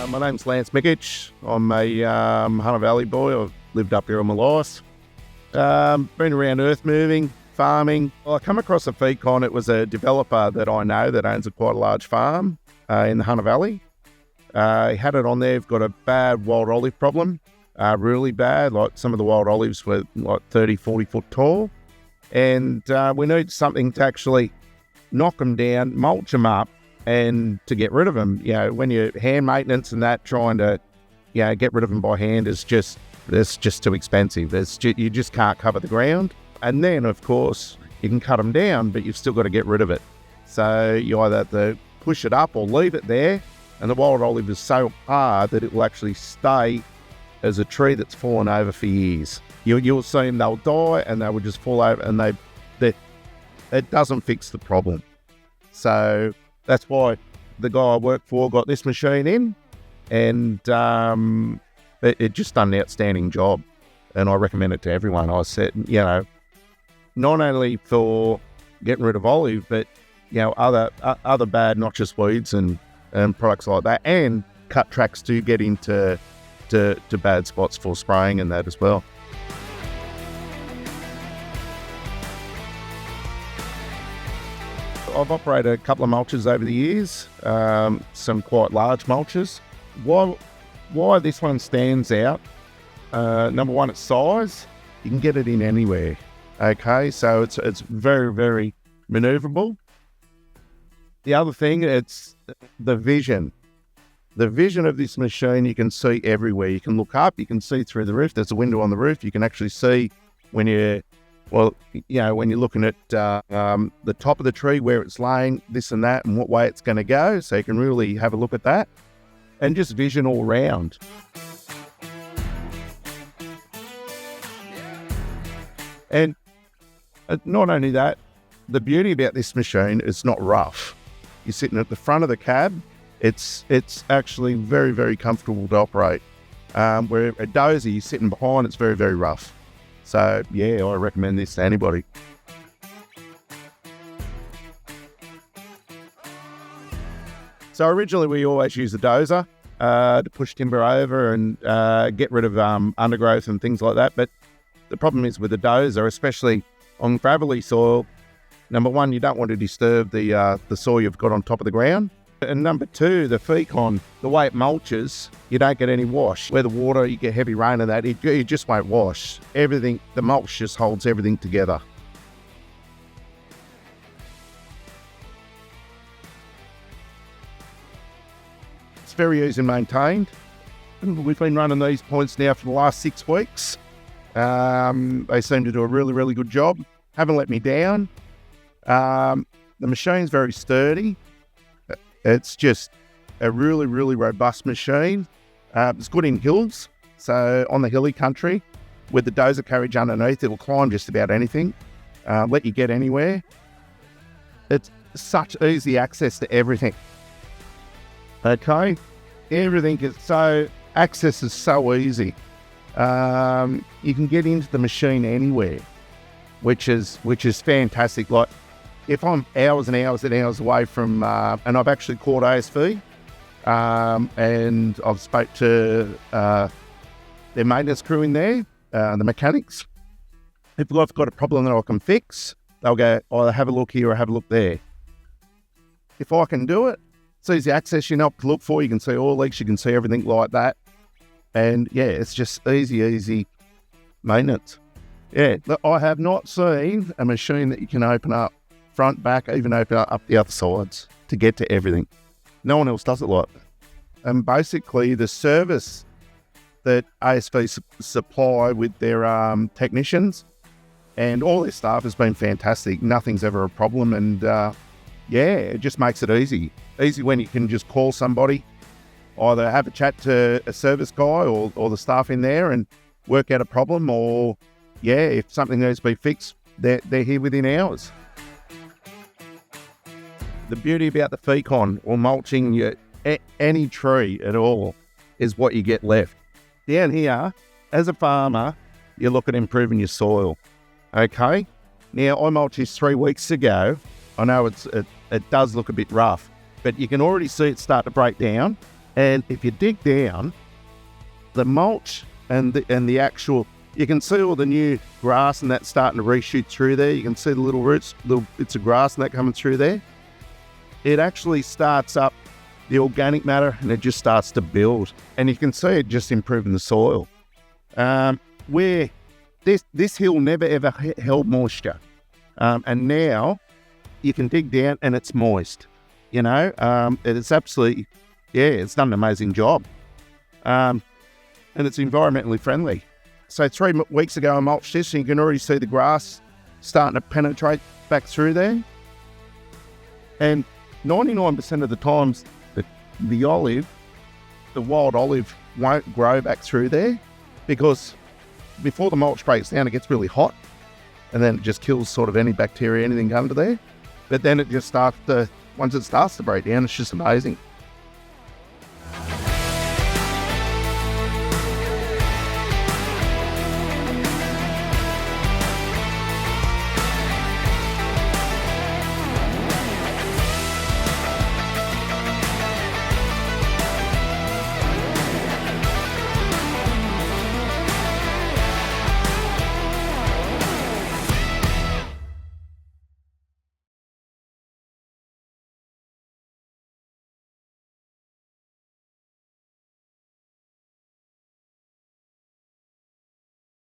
My name's Lance Mikisch. I'm a Hunter Valley boy. I've lived up here all my life. Been around earth moving, farming. Well, I come across a Fecon. It was a developer that I know that owns quite a large farm in the Hunter Valley. He had it on there. We've got a bad wild olive problem, really bad. Like some of the wild olives were like 30, 40 foot tall. And we need something to actually knock them down, mulch them up, and to get rid of them. You know, when you're hand maintenance and that, trying to, you know, get rid of them by hand is just too expensive. You just can't cover the ground. And then, of course, you can cut them down, but you've still got to get rid of it. So you either have to push it up or leave it there. And the wild olive is so hard that it will actually stay as a tree that's fallen over for years. You'll see them, they'll die and they will just fall over, and it doesn't fix the problem. So that's why the guy I work for got this machine in, and it just done an outstanding job. And I recommend it to everyone. I said, you know, not only for getting rid of olive, but, you know, other bad noxious weeds and products like that, and cut tracks to get into to bad spots for spraying and that as well. I've operated a couple of mulches over the years, some quite large mulches. Why this one stands out, number one, its size. You can get it in anywhere, okay? So it's very, very manoeuvrable. The other thing, it's the vision. The vision of this machine, you can see everywhere. You can look up, you can see through the roof. There's a window on the roof. You can actually see when you're looking at the top of the tree, where it's laying, this and that, and what way it's going to go. So you can really have a look at that, and just vision all round. And not only that, the beauty about this machine, it's not rough. You're sitting at the front of the cab. It's actually very, very comfortable to operate. Where a dozer, you're sitting behind, it's very, very rough. So yeah, I recommend this to anybody. So originally we always use the dozer to push timber over and get rid of undergrowth and things like that. But the problem is with the dozer, especially on gravelly soil, number one, you don't want to disturb the soil you've got on top of the ground. And number two, the Fecon, the way it mulches, you don't get any wash. Where the water, you get heavy rain and that, it just won't wash. Everything, the mulch just holds everything together. It's very easy maintained. We've been running these points now for the last 6 weeks. They seem to do a really, really good job. Haven't let me down. The machine's very sturdy. It's just a really, really robust machine. It's good in hills. So on the hilly country, with the dozer carriage underneath, it will climb just about anything, let you get anywhere. It's such easy access to everything. Okay? Everything is access is so easy. You can get into the machine anywhere, which is fantastic. Like, if I'm hours and hours and hours away from, and I've actually called ASV, and I've spoke to their maintenance crew in there, the mechanics. If I've got a problem that I can fix, they'll go, oh, have a look here or have a look there. If I can do it, it's easy access. You know what to look for. You can see oil leaks, you can see everything like that. And yeah, it's just easy maintenance. Yeah, I have not seen a machine that you can open up front, back, even open up the other sides to get to everything. No one else does it like that. And basically the service that ASV supply with their technicians and all their staff has been fantastic. Nothing's ever a problem, and it just makes it easy. Easy when you can just call somebody, either have a chat to a service guy or the staff in there and work out a problem, or if something needs to be fixed, they're here within hours. The beauty about the Fecon or mulching any tree at all is what you get left. Down here, as a farmer, you look at improving your soil. Okay? Now, I mulched this 3 weeks ago. I know it does look a bit rough, but you can already see it start to break down. And if you dig down, the mulch and the actual, you can see all the new grass and that starting to reshoot through there. You can see the little roots, little bits of grass and that coming through there. It actually starts up the organic matter and it just starts to build. And you can see it just improving the soil. Where this hill never ever held moisture. And now you can dig down and it's moist. It's absolutely, it's done an amazing job. And it's environmentally friendly. So 3 weeks ago I mulched this and you can already see the grass starting to penetrate back through there. And 99% of the times the wild olive won't grow back through there because before the mulch breaks down, it gets really hot and then it just kills sort of any bacteria, anything under there. But then it just once it starts to break down, it's just amazing.